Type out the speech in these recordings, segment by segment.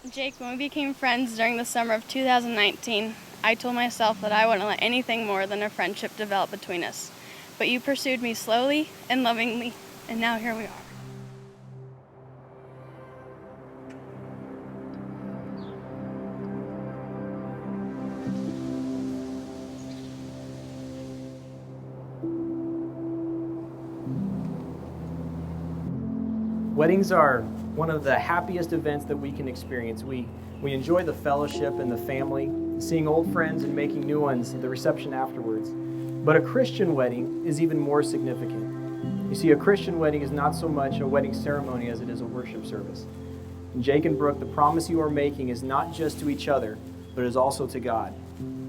Jake, when we became friends during the summer of 2019, I told myself that I wouldn't let anything more than a friendship develop between us. But you pursued me slowly and lovingly, and now here we are. Weddings are one of the happiest events that we can experience. We enjoy the fellowship and the family, seeing old friends and making new ones at the reception afterwards. But a Christian wedding is even more significant. You see, a Christian wedding is not so much a wedding ceremony as it is a worship service. And Jake and Brooke, the promise you are making is not just to each other, but is also to God.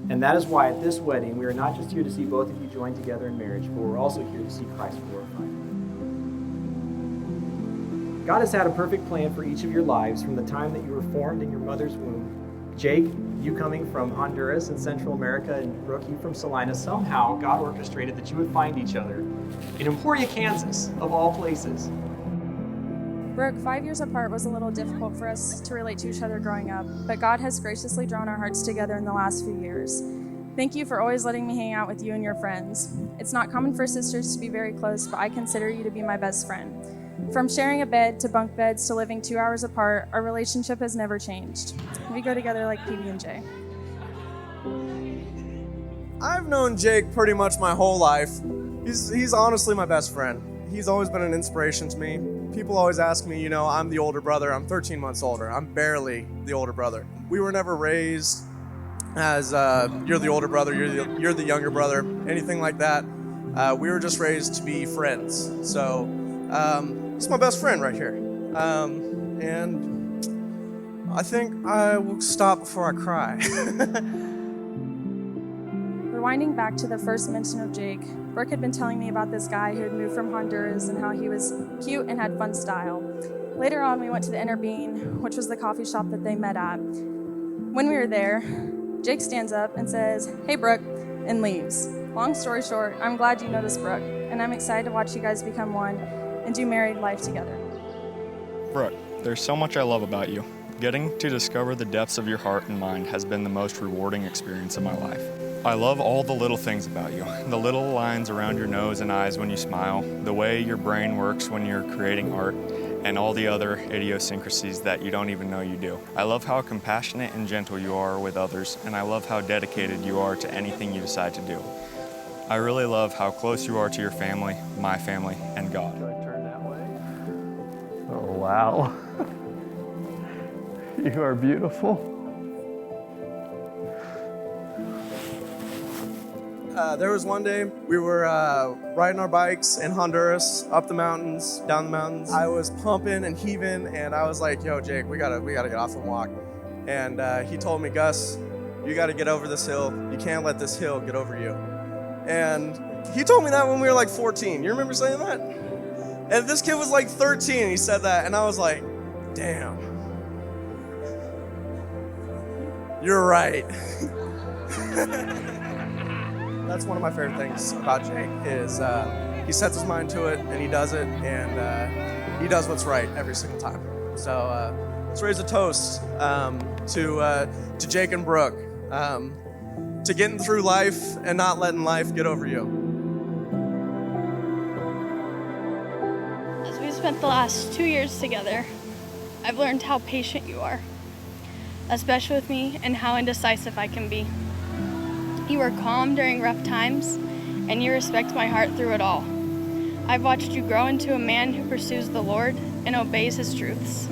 And that is why at this wedding, we are not just here to see both of you join together in marriage, but we're also here to see Christ glorified. God has had a perfect plan for each of your lives from the time that you were formed in your mother's womb. Jake, you coming from Honduras and Central America, and Brooke, you from Salina, somehow God orchestrated that you would find each other in Emporia, Kansas, of all places. Brooke, 5 years apart was a little difficult for us to relate to each other growing up, but God has graciously drawn our hearts together in the last few years. Thank you for always letting me hang out with you and your friends. It's not common for sisters to be very close, but I consider you to be my best friend. From sharing a bed to bunk beds to living 2 hours apart, our relationship has never changed. We go together like PB&J. I've known Jake pretty much my whole life. He's honestly my best friend. He's always been an inspiration to me. People always ask me, I'm the older brother. I'm 13 months older. I'm barely the older brother. We were never raised as you're the older brother, you're the younger brother, anything like that. We were just raised to be friends. So it's my best friend right here. And I think I will stop before I cry. Rewinding back to the first mention of Jake, Brooke had been telling me about this guy who had moved from Honduras and how he was cute and had fun style. Later on, we went to the Inner Bean, which was the coffee shop that they met at. When we were there, Jake stands up and says, "Hey, Brooke," and leaves. Long story short, I'm glad you noticed Brooke, and I'm excited to watch you guys become one and do married life together. Brooke, there's so much I love about you. Getting to discover the depths of your heart and mind has been the most rewarding experience of my life. I love all the little things about you. The little lines around your nose and eyes when you smile, the way your brain works when you're creating art, and all the other idiosyncrasies that you don't even know you do. I love how compassionate and gentle you are with others, and I love how dedicated you are to anything you decide to do. I really love how close you are to your family, my family, and God. Do I turn that way? Oh, wow. You are beautiful. There was one day we were riding our bikes in Honduras, up the mountains, down the mountains. I was pumping and heaving, and I was like, "Yo, Jake, we gotta get off and walk." And he told me, "Gus, you gotta get over this hill. You can't let this hill get over you." And he told me that when we were like 14. You remember saying that? And this kid was like 13, and he said that, and I was like, "Damn, you're right." That's one of my favorite things about Jake is he sets his mind to it and he does it, and he does what's right every single time. So let's raise a toast to Jake and Brooke, to getting through life and not letting life get over you. As we spent the last 2 years together, I've learned how patient you are, especially with me, and how indecisive I can be. You are calm during rough times, and you respect my heart through it all. I've watched you grow into a man who pursues the Lord and obeys his truths.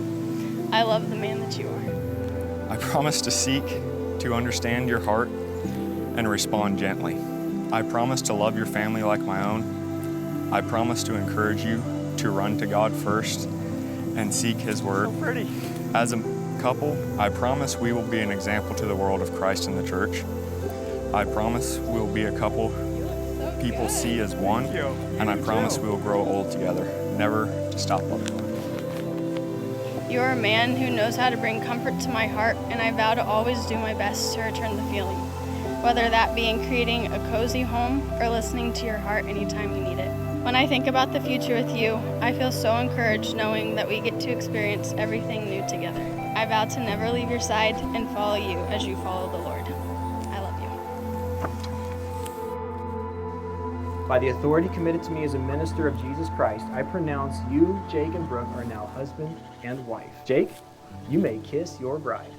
I love the man that you are. I promise to seek to understand your heart and respond gently. I promise to love your family like my own. I promise to encourage you to run to God first and seek his word. So pretty. As a couple, I promise we will be an example to the world of Christ in the church. I promise we will be a couple people see as one, and I promise we will grow old together, never to stop loving. You are a man who knows how to bring comfort to my heart, and I vow to always do my best to return the feeling, whether that be in creating a cozy home or listening to your heart anytime you need it. When I think about the future with you, I feel so encouraged knowing that we get to experience everything new together. I vow to never leave your side and follow you as you follow the Lord. I love you. By the authority committed to me as a minister of Jesus Christ, I pronounce you, Jake and Brooke, are now husband and wife. Jake, you may kiss your bride.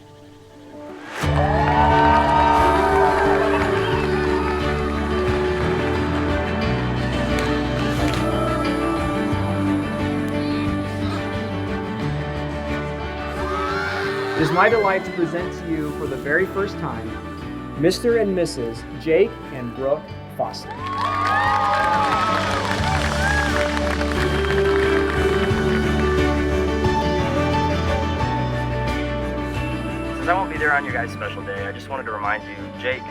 It is my delight to present to you for the very first time, Mr. and Mrs. Jake and Brooke Foster. Since I won't be there on your guys' special day, I just wanted to remind you, Jake,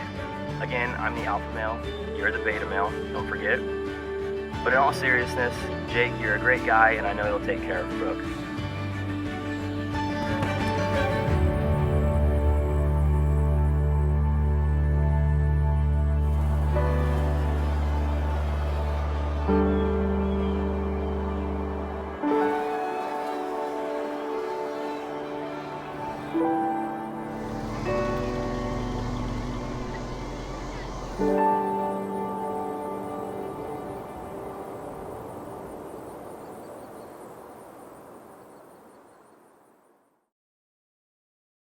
again, I'm the alpha male, you're the beta male, don't forget. But in all seriousness, Jake, you're a great guy, and I know you'll take care of Brooke.